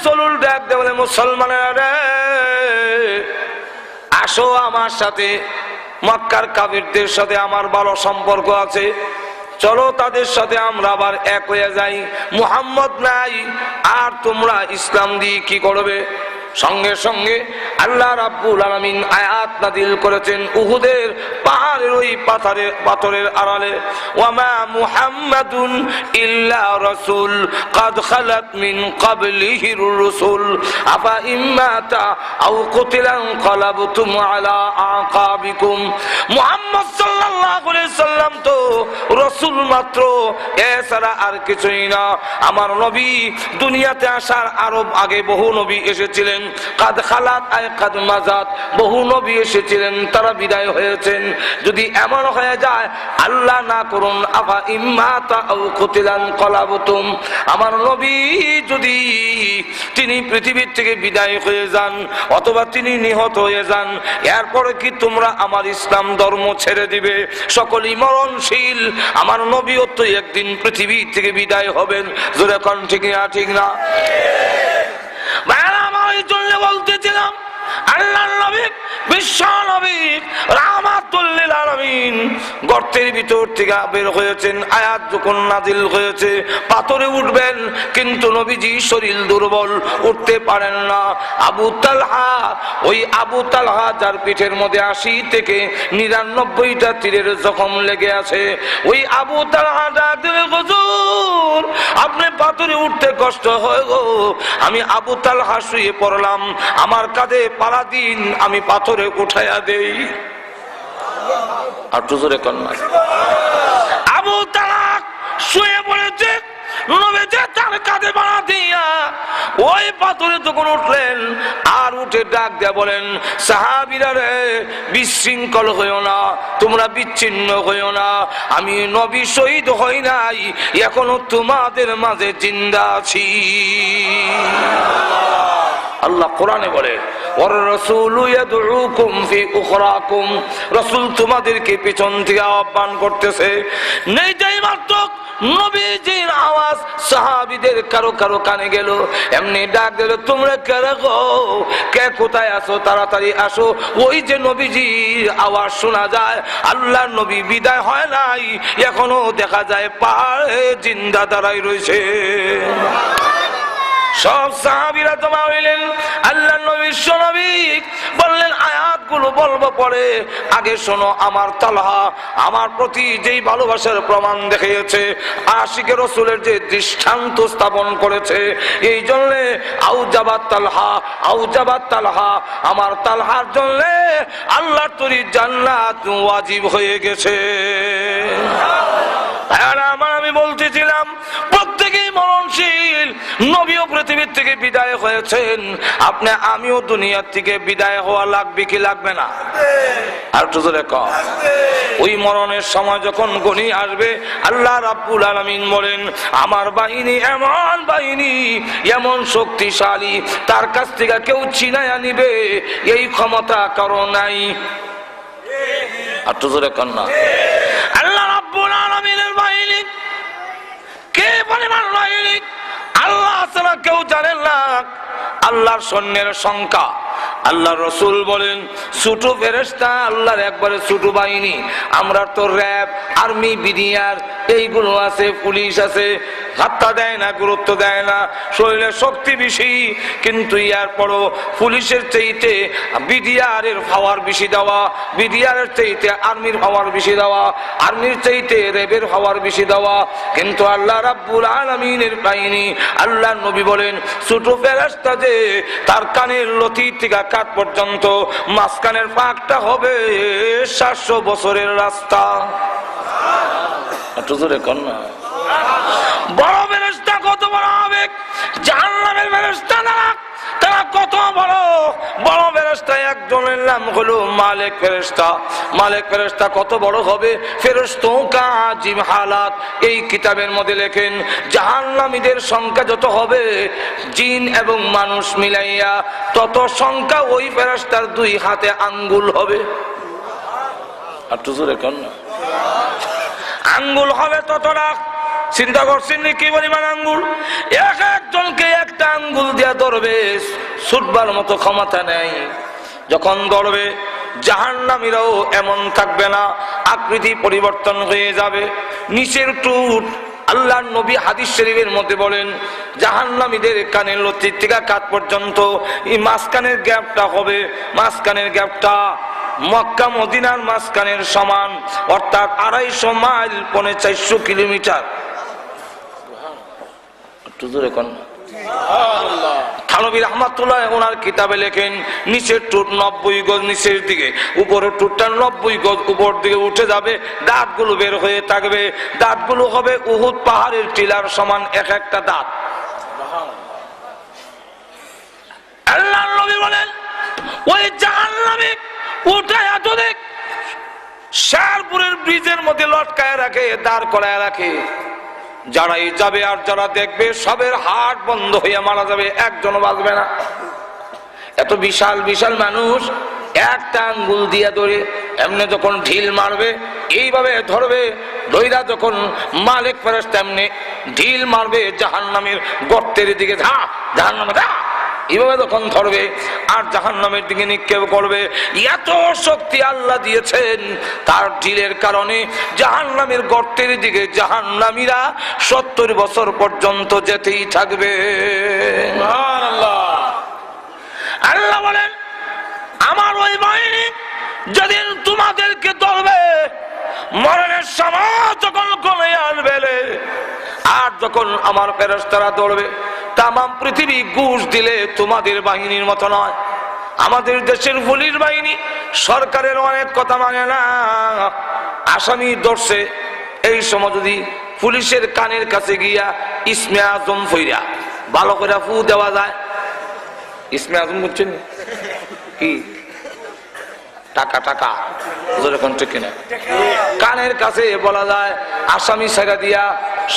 সলুল ডাক দে বলে, মুসলমানেরা রে, আসো আমার সাথে। মক্কার কাফিরদের সাথে আমার ভালো সম্পর্ক আছে, চলো তাদের সাথে আমরা আবার এক হয়ে যাই। মুহাম্মদ নাই, আর তোমরা ইসলাম দিয়ে কি করবে? সঙ্গে সঙ্গে আল্লাহ রাব্বুল আলামিন আয়াত নাযিল করেছেন উহুদের পাহাড়ের ওই পাথরের আড়ালে, ওয়ামা মুহাম্মাদুন ইল্লা রাসূল কাদ খালাত মিন ক্বাবলিহির রাসূল আফা ইম্মাতা আও কুতিলা ক্বালাবতুম আলা আকাবিকুম। মুহাম্মদ সাল্লাল্লাহু আলাইহি সাল্লাম তো রাসূল মাত্র, এছাড়া আর কিছুই না। আমার নবী দুনিয়াতে আসার আরো আগে বহু নবী এসেছিলেন, কাদ খালাত আয় কাদ মাজাত, বহু নবী এসেছিলেন, তারা বিদায় হয়েছেন। যদি এমন হয়ে যায়, আল্লাহ না করুন, আফা ইম্মাতা আও কুতিলান ক্বালাবতুম, আমার নবী যদি তিনি পৃথিবীর থেকে বিদায় হয়ে যান অথবা তিনি নিহত হয়ে যান, এরপরে কি তোমরা আমার ইসলাম ধর্ম ছেড়ে দিবে? সকলেই মরণশীল, আমার নবীও তো একদিন পৃথিবী থেকে বিদায় হবেন। জোরে কোন ঠিক না? ঠিক না? বলতেছিলাম আল্লাহর নবী, বিশ্ব নবী রাহমাতুল লিল আলামিন গর্তের ভিতর থেকে বের হয়েছেন। আয়াত যখন নাযিল হয়েছে পাথরে উঠবেন, কিন্তু নবীজি শরীর দুর্বল, উঠতে পারেন না। আবু তালহা, ওই আবু তালহা যার পিঠের মধ্যে 80 থেকে 99টা তীরের জখম লেগে আছে, ওই আবু তালহা ডাকলেন, হুজুর আপনি পাথরে উঠতে কষ্ট হয় গো। আমি আবু তালহা শুয়ে পড়লাম, আমার কাঁধে পাড়া দিন, আমি পাথরে উঠাইয়া দেই। আর জোরে কন্যা আবু তালহা শুয়ে পড়েছে, নবীজি তার কাঁধে পাড়া দিয়া ওই পাথরে তখন উঠলেন, আর উঠে ডাক দিয়া বলেন, সাহাবীরা রে, বিশৃঙ্খল হইও না, তোমরা বিচ্ছিন্ন হইও না। আমি নবী শহীদ হই নাই, এখনো তোমাদের মাঝে জিন্দা আছি। আল্লাহ কোরআনে বলে, ওয়ার রাসূলু ইয়াদউকুম ফি উখরাকুম, রাসূল তোমাদেরকে পিছন থেকে আহ্বান করতেছে। নেই যাই মাত্র নবীজির আওয়াজ সাহাবীদের কারো কারো কানে গেল, এমনি ডাক দিল, তোমরা কারা গো, কে কোথায় আছো, তাড়াতাড়ি আসো। ওই যে নবীজির আওয়াজ শোনা যায়, আল্লাহর নবী বিদায় হয় নাই, এখনো দেখা যায় পাহাড়ে জিন্দা দাঁড়াই রয়েছে। সব সাহাবীরা জমা হইলেন, আল্লাহর নবী নবী বললেন, আয়াতগুলো বলবো পরে, আগে শোনো আমার তালহা আমার প্রতি যেই ভালোবাসার প্রমাণ দেখিয়েছে, আশিকে রাসূলের যে দৃষ্টান্ত স্থাপন করেছে, এই জন্য আউজাবাত তালহা, আমার তালহার জন্য আল্লাহর তৈরি জান্নাত ওয়াজিব হয়ে গেছে। আমি বলতেছিলাম প্রত্যেকেই মরণশীল, নবীও পৃথিবীর থেকে বিদায় হয়েছেন, আপনি আমিও দুনিয়ার থেকে বিদায় হওয়া লাগবে কি লাগবে না? আর একটু জোরে কও। ওই মরণের সময় যখন গনি আসবে, আল্লাহ রাব্বুল আলামিন বলেন, আমার বাহিনী এমন বাহিনী, এমন শক্তিশালী, তার কাছ থেকে কেউ ছিনাইয়া নিবে এই ক্ষমতা কারো নাই। আর একটু জোরে কও না। আল্লাহ রাব্বুল আলামিনের বাহিনী কে পরিমাণ বাহিনী আল্লাহ ছাড়া কেউ জানেন না। আল্লাহর সৈন্যের সংখ্যা, আল্লাহ রসুল বলেন, ছোট ফেরেশতা আল্লাহর একবারে ছোট বাহিনী। আমরা তো র্যাব, আর্মি, বিডিআর এইগুলো আছে, পুলিশ আছে, হাত্তা দেয় না, গুরুত্ব দেয় না, শরীরের শক্তি বেশি, কিন্তু ইয়ার পরও পুলিশের চাইতে বিডিআরের পাওয়ার বেশি দেওয়া, বিডিআরের চাইতে আর্মির পাওয়ার বেশি দেওয়া, আর্মির চাইতে র্যাবের পাওয়ার বেশি দেওয়া। কিন্তু আল্লাহ রাব্বুল আলামিনের বাহিনী, আল্লাহ নবী বলেন, ছোট ফেরেশতা যে তার কানের লতি থেকে কাঠ পর্যন্ত মাঝখানের ফাঁকটা হবে 700 বছরের রাস্তা। একটু জোরে কর না। বড় ফেরেশতা কত বড় হবে, জাহান্নামের ফেরেশতা না, তারা কত বড় বড় ফেরেশতা। একজনের নাম হলো মালিক ফেরেশতা। মালিক ফেরেশতা কত বড় হবে, ফেরেশতা কা আজিম হালাত, এই কিতাবের মধ্যে লেখেন, জাহান্নামীদের সংখ্যা যত হবে জিন এবং মানুষ মিলাইয়া, তত সংখ্যা ওই ফেরেশতার 2 হাতে আঙ্গুল হবে। আর তো জোরে কর না। আঙ্গুল হবে ততটা। চিন্তা করছেন কি পরিমাণ আঙ্গুল? এক একজনকে একটা আঙ্গুল দিয়া ধরবে, ছুটবার মতো ক্ষমতা নেই। যখন ধরবে জাহান্নামীরাও এমন থাকবে না, আকৃতি পরিবর্তন হয়ে যাবে, নিচের টুট। আল্লাহর নবী হাদিস শরীফের মধ্যে বলেন, জাহান্নামীদের কানের লতি থেকে কাত পর্যন্ত এই মাঝখানের গ্যাপটা হবে, মাঝখানের গ্যাপটা মক্কা মদিনার মাঝখানের সমান, অর্থাৎ 250 মাইল, 450 কিলোমিটার। থানবী রাহমাতুল্লাহ ওনার কিতাবে লেখেন, নিচের টুট 90 গজ নিচের দিকে, উপরের টুটটা 90 গজ উপর দিকে উঠে যাবে, দাঁতগুলো বের হয়ে থাকবে, দাঁতগুলো হবে উহুদ পাহাড়ের টিলার সমান এক একটা দাঁত। আল্লাহর নবী বলেন, ওই জাহান্নামী উঠায়া যদি শেরপুরের ব্রিজের মধ্যে লটকায় রাখে, দাঁড় করায় রাখে, যারাই যাবে আর যারা দেখবে সবের হার্ট বন্ধ হয়ে মারা যাবে, একজনও বাঁচবে না। এত বিশাল বিশাল মানুষ একটা আঙ্গুল দিয়ে ধরে এমনি যখন ঢিল মারবে, এইভাবে ধরবে, ধইরা যখন মালিক ফেরেশতা এমনি ঢিল মারবে জাহান্নামের গর্তের দিকে, যা জাহান্নামে যা, এইভাবে যখন ধরবে আর জাহান্নামের দিকে নিক্ষেপ করবে, এত শক্তি আল্লাহ দিয়েছেন তার ঢিলের কারণে জাহান্নামের গর্তের দিকে জাহান্নামীরা 70 বছর পর্যন্ত যেতেই থাকবে। আল্লাহ বলেন, আমার ওই বাহিনী যেদিন তোমাদেরকে ধরবে, মরণের সময় যখন কমে আসবে, আর যখন আমার ফেরেশতারা ধরবে, তামাম পৃথিবী ঘুষ দিলে তোমাদের বাহিনীর মতো নয়। আমাদের দেশের পুলিশ বাহিনী সরকারের অনেক কথা মানে না। আসামি ধরছে, এই সময় যদি পুলিশের কানের কাছে গিয়া ইসমে আজম ফইরা ভালো করে ফু দেওয়া যায়, ইসমে আজম বুঝছেন কি? টাকা টাকা কিনা কানের কাছে বলা যায়, আসামি ছেড়ে দিয়া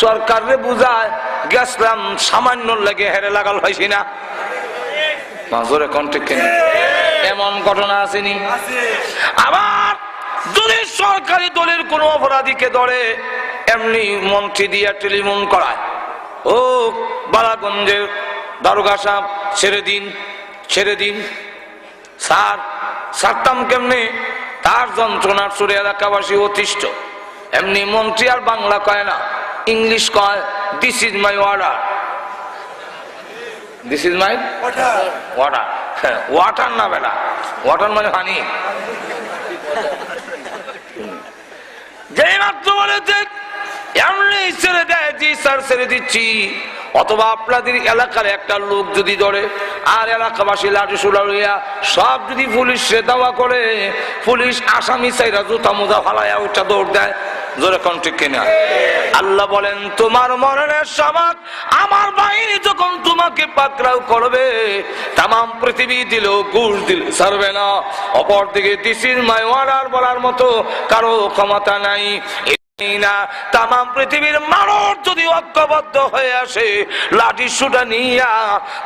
সরকারে বুঝায় গেছিলাম, সামান্য লেগে হেরে লাগাল হয়েছি না, এমন ঘটনা আসেনি? আবার যদি সরকারি দলের কোন অপরাধীকে ধরে, এমনি মন্ত্রী দিয়া টেলিফোন করায়, ও বালাগঞ্জের দারোগা সাহেব ছেড়ে দিন, ছেড়ে দিন। স্যার ছাড়তাম কেমনে? তার যন্ত্রণার সুরে এলাকাবাসী অতিষ্ঠ। এমনি মন্ত্রী আর বাংলা কয় না, ইংলিশ কয়, this is my order, this is my order. Water না বেটা, ওয়াটার মানে পানি। যেই মাত্র বলেছে এমনি ছেড়ে দেয়, জি স্যার ছেড়ে দিচ্ছি। অথবা আপনাদের এলাকার একটা লোক যদি ধরে আর এলাকাবাসী লাঠি সোলা লইয়া সব যদি পুলিশে দাওয়া করে, পুলিশ আসামি চাইরা জুতা মোজা ফালাইয়া ওইটা দৌড় দেয়, জোরে কোন ঠিক কিনা? আল্লাহ বলেন, তোমার মরণের সময় আমার বাহিনী যখন তোমাকে পাকড়াও করবে, তামাম পৃথিবী দিল ঘুষ দিল ছাড়বে না। অপরদিকে দিস ইজ মাই অর্ডার বলার মতো কারো ক্ষমতা নাই। তামাম পৃথিবীর মানুষ যদি ঐক্যবদ্ধ হয়ে আসে, লাঠি সুটা নিয়া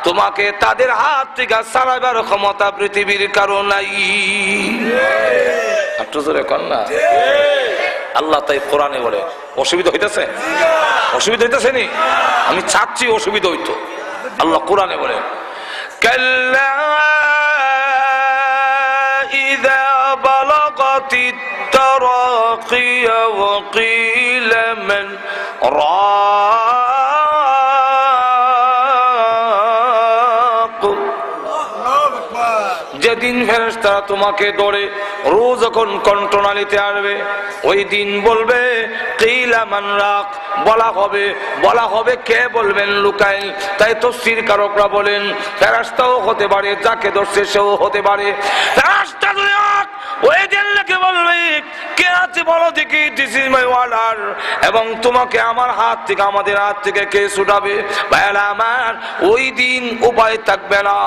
তোমাকে তাদের হাত থেকে ছাড়াবার ক্ষমতা পৃথিবীর কারো নাই। আল্লাহ তাই কোরআনে বলে, অসুবিধা হইতেছে? অসুবিধা হইতেছে নি? আমি চাচ্ছি অসুবিধা হইতো। আল্লাহ কোরআনে বলে, কাল্লা ইযা বালাগাতিত তারাকি ওয়া কিলা মান রাক। যেদিন ফেরেশতারা তোমাকে ধরে রোজ যখন কণ্ঠনালীতে আসবে, ওই দিন বলবে কিলা মান রাক, বলা হবে কে বলবেন? লুকাই। তাই তাফসীর কারকরা বলেন, ফেরেশতাও হতে পারে, যাকে ধরছে সেও হতে পারে। ফেরেশতা যদি ওই দিন লেখে বলবে, কে আছে বলো দেখি, দিস ইজ মাই অর্ডার, এবং তোমাকে আমার হাত থেকে, আমাদের হাত থেকে কে ছুটাবে? ভাইরা আমার, ওই দিন উপায় থাকবে না।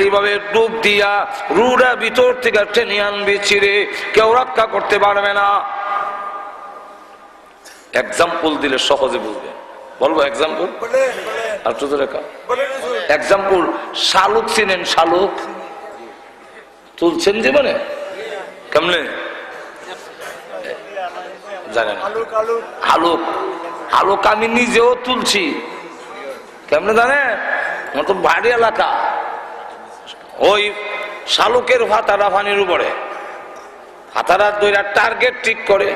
এইভাবে ডুব দিয়া রুড়া ভিতর থেকে টেনে আনবে, ছিঁড়ে, কেউ রক্ষা করতে পারবে না। এক্সাম্পল দিলে সহজে বুঝবে, বলবো এক্সাম্পল? আর তো রেখা এক্সাম্পল, শালুক চিনেন? শালুক তুলছেন জীবনে? কেমনে জানেন? হালুক, শালুক আমি নিজেও তুলছি, কেমনে জানে, আমার তো বাড়ি এলাকা, ওই শালুকের ভাতারা পানির উপরে, ভাতারা দইরা টার্গেট ঠিক করে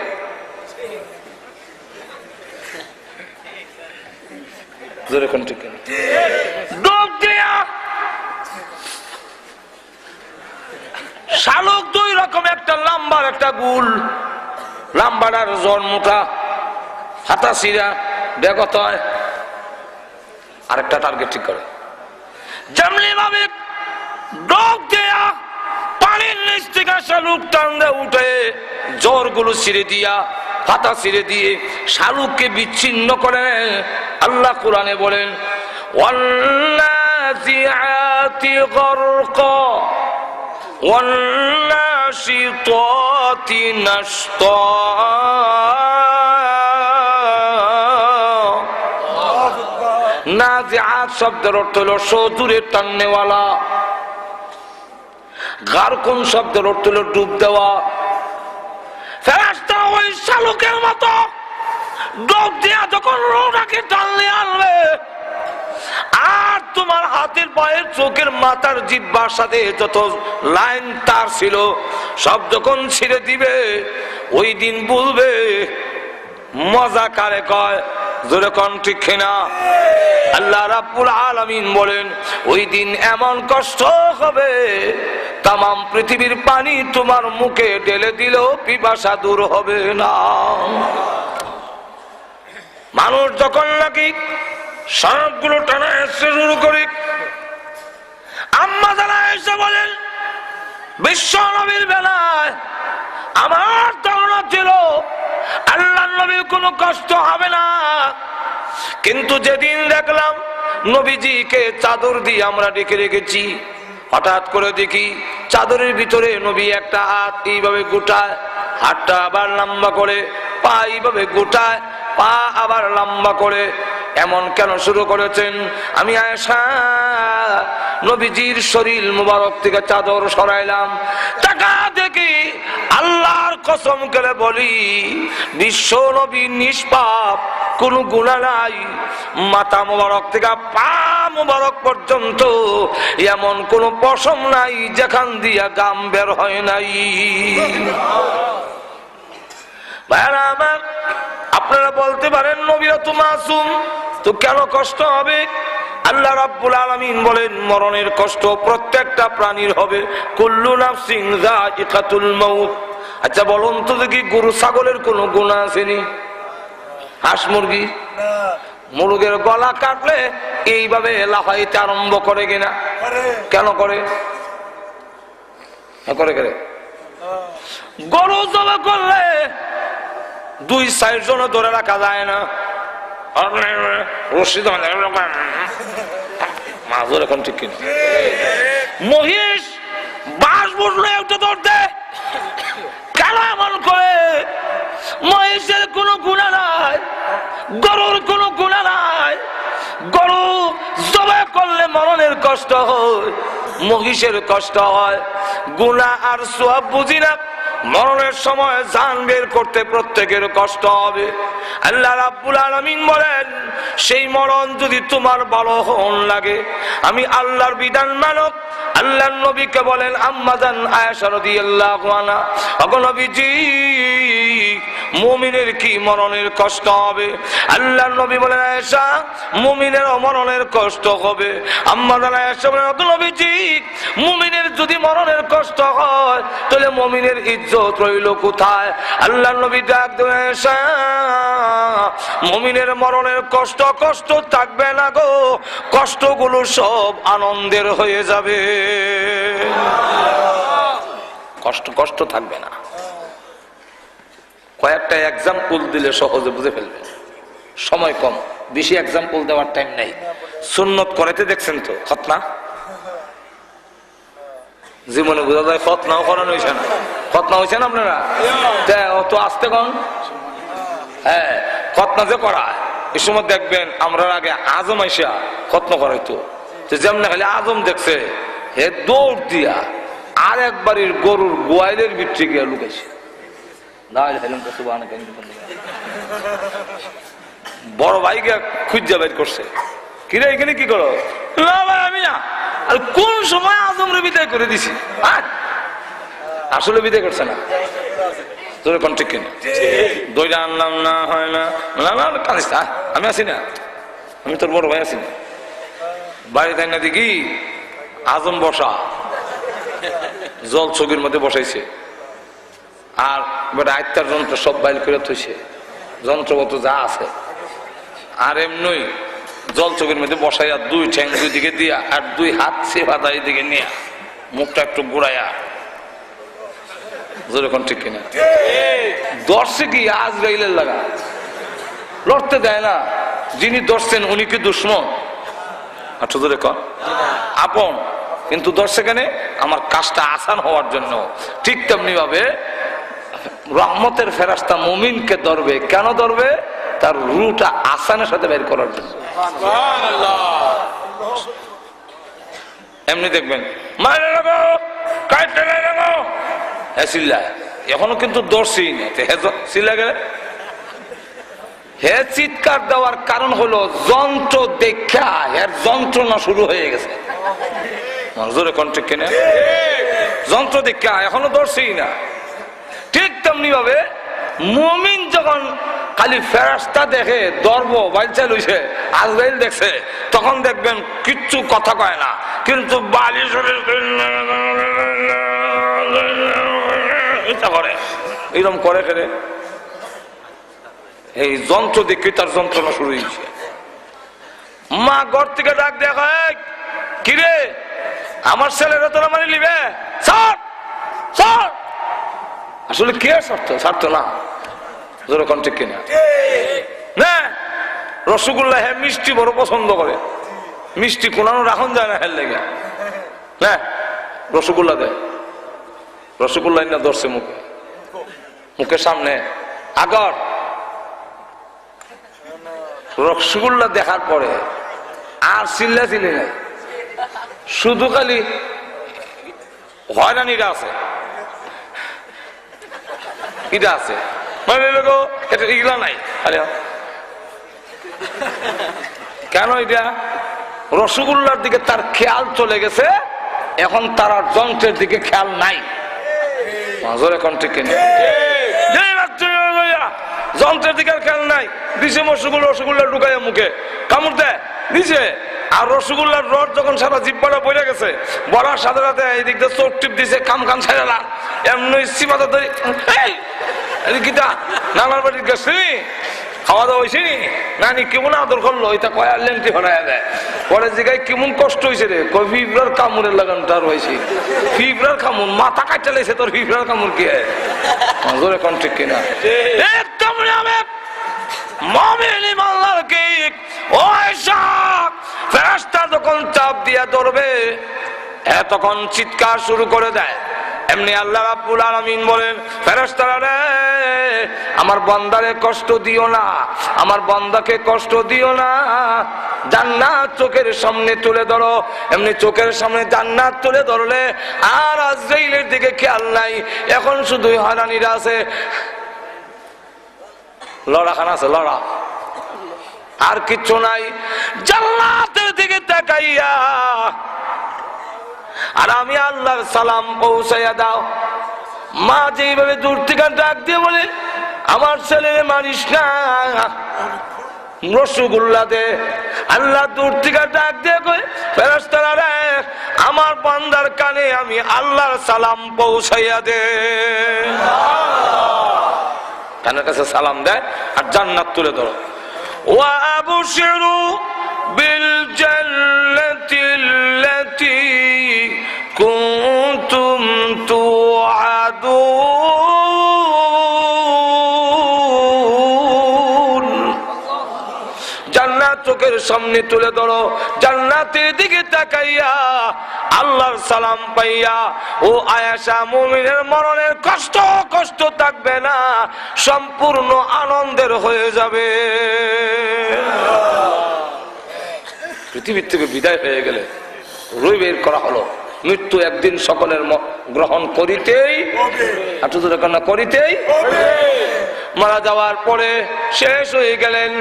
শালুক দুই রকম, একটা লাম্বার একটা গুল, লাম্বাটার জন্মটা হাতা সিরা বেগত হয়, আরেকটা টার্গেট ঠিক করে যেমনি ভাবে ডোক দেয়া পানির নিচ থেকে শালুক টান্দে উঠে জ্বর গুলো ছিঁড়ে দিয়া হাতা ছিঁড়ে দিয়ে শালুককে বিচ্ছিন্ন করে। আল্লাহ কোরআনে বলেন ওয়াল্লাযিআতি গরকা ওয়ান্নাশিতাতি নাশতা। নাজিআত শব্দের অর্থ হলো সজুরে টাননেওয়ালা, গারকুন শব্দের অর্থ হলো ডুব দেওয়া। ফেরেশতা ওই শালুকের মতো ডুব দিয়া যখন রোটাকে টানলে আনবে, আর তোমার হাতের পায়ের চোখের মাথার জিহ্বার সাথে যত লাইন তার ছিল সব যখন ছিঁড়ে দিবে, ওই দিন বলবে মজা কারে কয়, জোরে কোন ঠিক কিনা? আল্লাহ রাব্বুল আলামিন বলেন ওই দিন এমন কষ্ট হবে তামাম পৃথিবীর পানি তোমার মুখে ঢেলে দিলেও পিপাসা দূর হবে না। মানুষ যখন নাকি সড়কগুলো টানা এসে শুরু করে, আম্মা জানা এসে বলেন বিশ্ব নবীর বেলায় আমার ধারণা ছিল আল্লাহর নবীর কোনো কষ্ট হবে না, কিন্তু যেদিন দেখলাম নবীজিকে চাদর দিয়ে আমরা ডেকে রেখেছি, হঠাৎ করে দেখি চাদরের ভিতরে নবী একটা হাত এইভাবে গোটায়, হাতটা আবার লম্বা করে, পা এইভাবে গোটায়, পা আবার লম্বা করে, এমন কেন শুরু করেছেন? আমি আয়েশা নবীজির শরীর মুবারক থেকে চাদর সরাইলাম, টাকা দেখি আল্লাহর কসম করে বলি বিশ্ব নবী নিষ্পাপ, কোন গুনাহ নাই, মাথা মুবারক থেকে পা মুবারক পর্যন্ত এমন কোন পশম নাই যেখান দিয়া গাম বের হয় নাই। ভাইরা আমার, আপনারা বলতে পারেন নবীরা তো মাসুম, তো কেন কষ্ট হবে? আল্লাহ রাব্বুল আলামিন বলেন মরণের কষ্ট প্রত্যেকটা প্রাণীর হবে, কুল্লু নাফসিন যায়িকাতুল মাউত। আচ্ছা বলুন তো দেখি গরু ছাগলের কোন গুনাহ আসেনি? হাঁস মুরগি মুরগের গলা কাটলে এইভাবে লাফাইতে আরম্ভ করে কিনা? কেন করে? করে গরু জবাই করলে 2-4 জন ধরে রাখা যায় না, রশি মাঝুর এখন ঠিক কিনা? মহিষ বাস বুঝলে একটু ধরতে কেন এমন করে? মহিষের কোনো গুনাহ নাই, গরুর কোনো গুনাহ নাই, গরু জবাই করলে মরণের কষ্ট হয়, মহিষের কষ্ট হয়। গুনাহ আর সওয়াব বুঝি না, মরণের সময় জান বের করতে প্রত্যেকের কষ্ট হবে। আল্লাহ রাব্বুল আলামিন বলেন সেই মরণ যদি তোমার ভালো হন লাগে, আমি আল্লাহর বিধান মানো। আল্লাহর নবীকে বলেন আম্মা জান আয়েশা রাদিয়াল্লাহু আনহা, ওগো নবীজি মুমিনের কি মরণের কষ্ট হবে? আল্লাহর নবী বলেন আয়েশা মুমিনের মরণের কষ্ট হবে। আম্মা জান আয়েশা বলেন ওগো নবীজি মুমিনের যদি মরণের কষ্ট হয় তাহলে মুমিনের ইজ্জত রইল কোথায়? আল্লাহর নবী ডাক দেন আয়েশা মুমিনের মরণের কষ্ট কষ্ট থাকবে না গো, কষ্টগুলো সব আনন্দের হয়ে যাবে, কষ্ট কষ্ট থাকবে না। কয়েকটা এক্সাম্পল দিলে সহজে বুঝে ফেলবে, সময় কম, বেশি এক্সাম্পল দেওয়ার টাইম নাই। সুন্নত করাইতে দেখছেন তো খতনা, জীবনে বোঝা যায় খতনাও করানো হয়েছে না? খতনা হয়েছে না আপনারা? তো আসতে কন, হ্যাঁ খতনা যে করায় এই সময় দেখবেন আমরা আগে আজম আইসা খতনা করাইতো, যেমন খালি আজম দেখছে হে দৌড় দিয়া আর একবারের গরুর গোয়াইলের ভিতরে গিয়া লুকাইছে। বড় ভাইকে খুঁজা বের করছে, কিরে এখানে কি করো? না ভাই আমি না। আর কোন সময় আজমরে বিদায় করে দিছি? আসলে বিদায় করছে না, তোর কোন ঠিক কিনা? দইটা আনলাম না, হয় না, কাঁদিস না, আমি আছি না, আমি তোর বড় ভাই আছি না। বাড়িতে না দেখি আজম বসা, জল চোখের মধ্যে বসাইছে, আর আত্মার যন্ত্র সব বাইল করে থইছে, যন্ত্রগত যা আছে। আর এমনি জল চোখের মধ্যে বসাইয়া দুই ঠ্যাং দুই দিকে দিয়া আর দুই হাত সেবাদা দিকে নিয়ে মুখটা একটু ঘুরাইয়া, যেরকম ঠিক কিনা? দর্শে কি আজরাইলের লাগা, লড়তে দেয় না। যিনি দর্শেন উনি কি দুশ্মন? আচ্ছা ধরে কর আপন, কিন্তু দর্শে কেন? আমার কাজটা আসান হওয়ার জন্য। ঠিক তেমনি ভাবে রহমতের ফেরেশতা মুমিনকে ধরবে, কেন ধরবে? তার রুটা আসানের সাথে বের করার জন্য। এমনি দেখবেন মাইরে রাখো, কাটতে নাই রাখো, হ্যাঁ চিল্লায়, এখনো কিন্তু দর্শই নেই। চিল্লা গেলে হে চিৎকার দেওয়ার কারণ হলো যন্ত্র দেখা এর যন্ত্রণা শুরু হয়ে গেছে। জোরে কণ্ঠে কিনে যন্ত্র দেখা এখনো দর্শই না। ঠিক তেমনি ভাবে মুমিন যখন খালি ফেরেশতা দেখে দর্ব বাইচা লইছে, আজরাইল দেখছে, তখন দেখবেন কিচ্ছু কথা কয় না, কিন্তু বালিশ করে এরকম করে ফেলে। এই যন্ত্র দেখে তার যন্ত্রণা শুরু হয়েছে। মা ঘর থেকে ডাক দেখা, কিরে আমার ছেলেরা তোরা মানে নিবে, আসলে কে স্বার্থ না, যেরকম ঠিক কিনা? না রসগোল্লা হ্যাঁ মিষ্টি বড় পছন্দ করে, মিষ্টি কোনানো রাখন যায় না, হেল লেগে না রসগোল্লা দেয়, রসগোল্লা না ধরছে মুখে, মুখের সামনে আগর রসগোল্লা দেখার পরে আর চিল্লা চিল্লি নাই, শুধু খালি হয়রানিটা আছে, এটা আছে মানে এটা এগুলা নাই। কেন? এটা রসগোল্লার দিকে তার খেয়াল চলে গেছে, এখন তার আর যন্ত্রের দিকে খেয়াল নাই। এখন ঠিক যন্ত্রের দিকে খেয়াল নাই, দিছে রসগোল্লা ঢুকাইয়া মুখে কামড় দেয় দিছে, আর রসগোল্লার রড যখন সারা জিব্বাটা বইরে গেছে, বড়ার সাথে সাথে এই দিক দিয়ে চোখ টিপ দিছে, কাম ছাড়া এমনি সিমাতা ধরি গীতা নানার বাড়ির গেছি, খাওয়া দাওয়া হয়েছে নি, নানি কেমন আদর করলো, এটা কয়ার লেংটি হরাইয়া দেয়। পরে জিগায় কেমন কষ্ট হয়েছে রে, কই ফিফরার কামড়ের লাগান তার হয়েছে, ফিফরার কামড় মাথা কাটতে লেগেছে, তোর ফিফরার কামড় কি জোরে কোন ঠিক কিনা? একদম মুমিন ইমানদারকে ওই সব ফেরেশতা যখন চাপ দিয়া ধরবে, তখন চিৎকার শুরু করে দেয়। এমনি আল্লাহ রাব্বুল আলামিন বলেন, ফেরেশতারা রে আমার বান্দারে কষ্ট দিও না, আমার বান্দাকে কষ্ট দিও না, জান্নাত চোখের সামনে তুলে ধরো। এমনি চোখের সামনে জান্নাত তুলে ধরলে আর আজরাইলের দিকে খেয়াল নাই, এখন শুধুই হয়রানিরা আছে, লড়াখানা আছে, লড়া আর কিচ্ছু নাই। জান্নাতের দিকে তাকাইয়া আর আমি আল্লাহর সালাম পৌঁছাইয়া দাও। মা যেইভাবে দূর থেকে ডাক দিয়ে বলে, আমার ছেলেরে মারিস না, রসগোল্লা দে। আল্লাহ দূর থেকে ডাক দিয়ে কই, ফেরেশতারা রে আমার বান্দার কানে আমি আল্লাহর সালাম পৌঁছাইয়া দে। কানের কাছে সালাম দেয় আর জান্নাত তুলে ধরো। ওয়া আবশিরু বিল জান্নাতিল্লাতী কুনতুম তুআদুন। জান্নাত চোখের সামনে তুলে ধরো, জান্নাতের দিকে তাকাইয়া আল্লাহর সালাম পাইয়া ও আয়েশা মুমিনের মরণের কষ্ট থাকবে না, সম্পূর্ণ আনন্দের হয়ে যাবে। পৃথিবীর থেকে বিদায় হয়ে গেলে রুই বের করা হলো, মৃত্যু একদিন সকলের গ্রহণ করিতেই করিতেই মারা যাওয়ার পরে শেষ হয়ে গেলেন।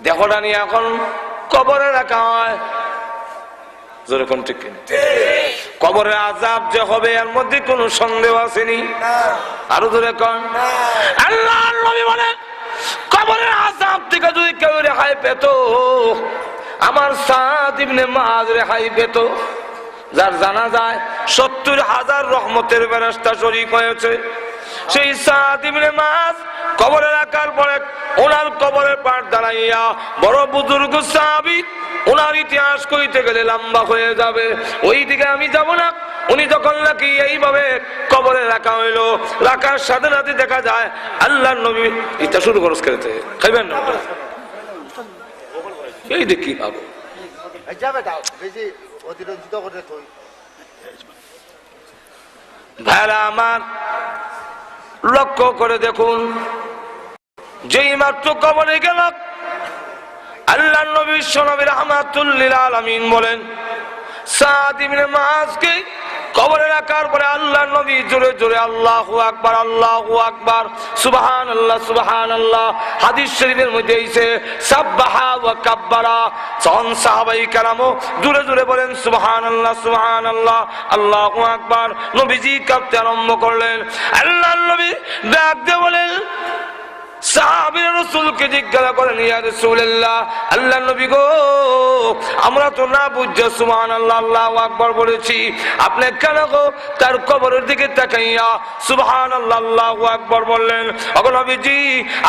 দেহটা নিয়ে এখন কবরে রাখা হয়। যেরকম ঠিক কিনা? কবরের আযাব যে হবে এর মধ্যে কোনো সন্দেহ আসেনি। আরো জোরে কোন আল্লাহর নবী বলেন, কবরের আযাব থেকে যদি কেউ রেহাই পেত, আমার সাদ ইবনে মুআয রেহাই পেত, যার জানা যায় ৭০,০০০ রহমতের ফেরেশতা শরীক হয়েছে। সেই সাদ ইবনে মুআয কবরে রাখার পরে ওনার কবরের পার দাঁড়াইয়া বড় বুজুর্গ সাহাবী, ওনার ইতিহাস কইতে গেলে লম্বা হয়ে যাবে, ওই দিকে আমি যাব না। উনি যখন নাকি এইভাবে কবরে রাখা হইলো, রাখার সাথে সাথে দেখা যায় আল্লাহর নবী এটা শুরু খরচ করতে খাইবেন না, এই দেখি ভাবো ভাইরা আমার, লক্ষ্য করে দেখুন, যেই মাত্র কবরে গেল, আল্লাহর নবী বিশ্বনবী রাহমাতুল লিল আলামিন বলেন, সাদ ইবনে মুআযকে কবরে রাখার পরে আল্লাহর নবী জোরে জোরে আল্লাহু আকবার, আল্লাহু আকবার, সুবহানাল্লাহ, সুবহানাল্লাহ। হাদিস শরীফের মধ্যে এসেছে সাব্বাহা ওয়া কাব্বারা। তখন সাহাবায়ে কেরামও জোরে জোরে বলেন সুবহানাল্লাহ, সুবহানাল্লাহ, আল্লাহু আকবার। নবীজি কাঁপতে আরম্ভ করলেন। আল্লাহর নবী ডাক দিয়ে বলেন, সাহাবীরা রাসূলকে জিজ্ঞাসা করেন, ইয়া রাসূলুল্লাহ, আল্লাহর নবী গো, আমরা তো না বুঝে সুবহানাল্লাহ, আল্লাহু আকবার বলেছি, আপনি কেন গো তার কবরের দিকে তাকাইয়া সুবহানাল্লাহ, আল্লাহু আকবার বললেন? ওগো নবীজি,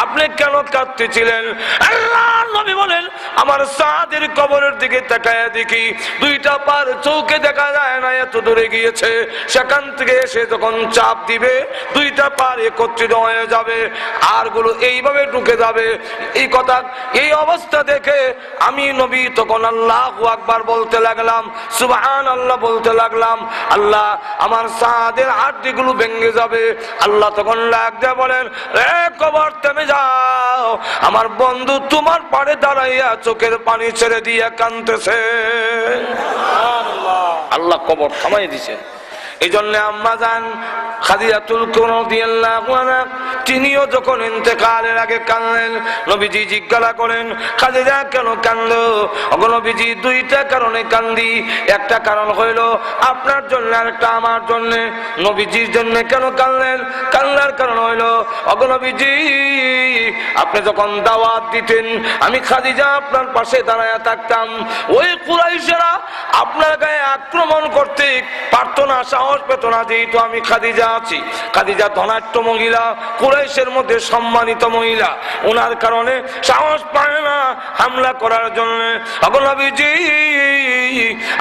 আপনি কেন কাঁদতেছিলেন? আল্লাহর নবী বলেন, আমার সাদের কবরের দিকে তাকায়া দেখি দুইটা পার চোখে দেখা যায় না, এত দূরে গিয়েছে। সেখান থেকে এসে যখন চাপ দিবে দুইটা পার একত্রিত হয়ে যাবে, আর গুলো এইভাবে ঢুকে যাবে। এই কথা, এই অবস্থা দেখে আমি নবী তখন আল্লাহু আকবার বলতে লাগলাম, সুবহানাল্লাহ বলতে লাগলাম। আল্লাহ, আমার সাদের হাড়গুলো ভেঙে যাবে। আল্লাহ তখন ডাক দিয়ে বলেন, রে কবর থেমে যাও, আমার বন্ধু তোমার পাড়ে দাঁড়াইয়া চোখের পানি ছেড়ে দিয়ে কাঁদতেছে। আল্লাহ কবর থামাই দিয়েছেন। এই জন্য আম্মা জান খাদিজাতুল কুবরা রাদিয়াল্লাহু আনহা তিনিও যখন ইন্তেকালের আগে কাঁদলেন, নবীজি জিজ্ঞাসা করেন, খাদিজা কেন কাঁদলো? ওগো নবীজি, দুইটা কারণে কান্দি। একটা কারণ হইল আপনার জন্য, আর একটা আমার জন্য। নবীজির জন্য কেন কাঁদলেন? কান্নার কারণ হইল, ওগো নবীজি, আপনি যখন দাওয়াত দিতেন আমি খাদিজা আপনার পাশে দাঁড়ায়া থাকতাম। ওই কুরাইশেরা আপনার গায়ে আক্রমণ করতে পারতো না, সাহস পেত না, যেহেতু আমি খাদিজা আছি। খাদিজা ধনাঢ্য মহিলা, কুরাইশের মধ্যে সম্মানিত মহিলা, ওনার কারণে সাহস পায় না হামলা করার জন্য। ওগো নবীজি,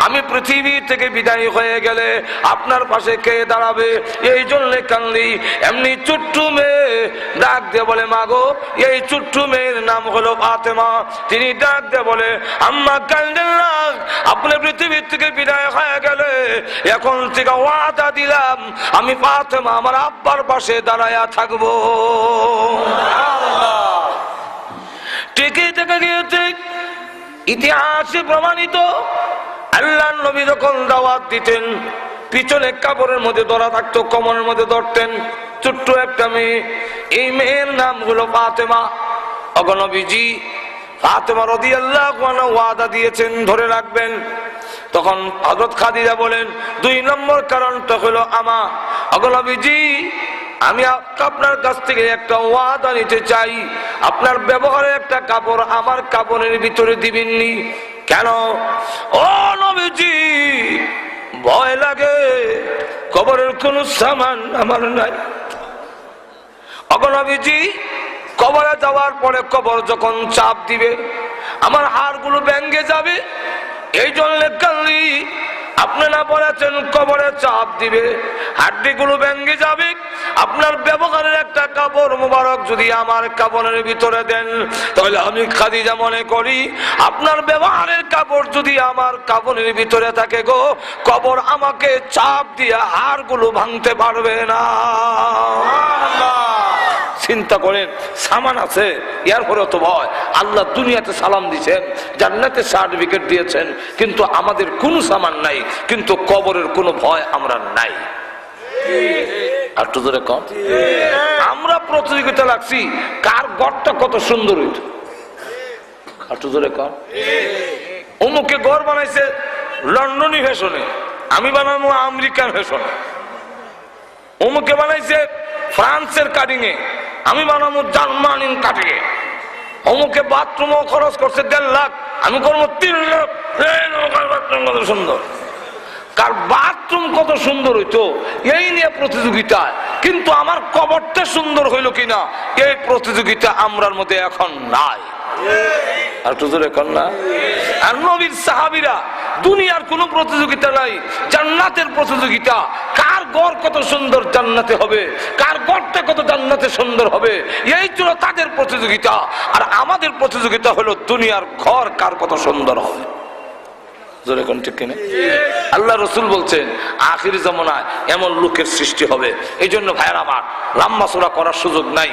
আমি পৃথিবী থেকে বিদায় হয়ে গেলে আপনার পাশে কে দাঁড়াবে? এই জন্য কান্দি। এমনি চুট্টু মেয়ে ডাক দিয়ে বলে, মাগো, এই চুট্টু মেয়ের নাম হলো ফাতেমা। তিনি ডাক দিয়ে বলে, আম্মা কান্দেন না, আপনি পৃথিবী থেকে বিদায় হয়ে গেলে এখন থেকে ওয়াদা দিলাম আমি ফাতেমা আমার আব্বার পাশে দাঁড়ায়া থাকবো। টিকে থেকে গিয়েছে, ইতিহাসে প্রমাণিত। আল্লাহর নবী যখন দাওয়াত দিতেন পিছনে কাপড়ের মধ্যে ধরা থাকতো, কোমরের মধ্যে ধরতেন ছোট্ট একটা মেয়ে। এই মেয়ের নাম হলো ফাতেমা। ওগো নবীজি, ফাতেমা রাদিয়াল্লাহু আনহা ওয়াদা দিয়েছেন, ধরে রাখবেন। তখন হযরত খাদিজা বলেন, ২ নম্বর কারণটা হলো আমা। ওগো নবীজি, আমি আপনার কাছ থেকে একটা ওয়াদা নিতে চাই, আপনার ব্যবহারে একটা কাপড় আমার কাপড়ের ভিতরে দিবেননি। কেন? ও নবীজি, ভয় লাগে, কবরের কোনো সামান আমার নাই। ওগো নবীজি, কবরে যাওয়ার পরে কবর যখন চাপ দিবে আমার হাড়গুলো ভেঙে যাবে, এই জন্য কান্দি। আপনি না বলেছেন কবরে চাপ দিবে, হাড্ডিগুলো ভেঙে যাবে। আপনার ব্যবহারের একটা কাপড় মুবারক যদি আমার কাপড়ের ভিতরে দেন, তাহলে আমি খাদিজা মনে করি আপনার ব্যবহারের কাপড় যদি আমার কাপড়ের ভিতরে থাকে গো, কবর আমাকে চাপ দিয়ে হাড়গুলো ভাঙতে পারবে না। চিন্তা করেন, সামান আছে, এর পরেও তো ভয়। আল্লাহ দুনিয়াতে সালাম দিয়েছেন, জান্নাতে সার্টিফিকেট দিয়েছেন, কিন্তু আমাদের কোনো সামান নাই, কিন্তু কবরের কোনো ভয় আমরা নাই। আর তো ধরে কম, আমরা প্রতিযোগিতা লাগছি কার ঘরটা কত সুন্দর হইত। একটু জোরে কর। অমুকে ঘর বানাইছে লন্ডনী ফ্যাশনে, আমি বানাবো আমেরিকান ফ্যাশনে। অমুকে বানাইছে ফ্রান্সের কাটিং এ, আমি বানাবো জার্মানির কাটিং এ। অমুকে বাথরুম খরচ করছে 1.5 লাখ, আমি করবো 3 লাখ। বাথরুম কত সুন্দর, কার বাথরুম কত সুন্দর হইতো এই নিয়ে প্রতিযোগিতা, কিন্তু আমার কবরটা সুন্দর হইলো কিনা এই প্রতিযোগিতা আমরার মধ্যে এখন নাই। আর তো জোরে কর না। আর নবীর সাহাবীরা দুনিয়ার কোন প্রতিযোগিতা নাই, জান্নাতের প্রতিযোগিতা। কার ঘর কত সুন্দর জান্নাতে হবে, কার ঘরটা কত জান্নাতে সুন্দর হবে, এই ছিল তাদের প্রতিযোগিতা। আর আমাদের প্রতিযোগিতা হলো দুনিয়ার ঘর কার কত সুন্দর হবে। জোরে কোন ঠিক কিনা? আল্লাহ রসুল বলছেন আখির জামানায় এমন লোকের সৃষ্টি হবে। এই জন্য ভাইয়ের আমার লম্বা চূড়া করার সুযোগ নাই।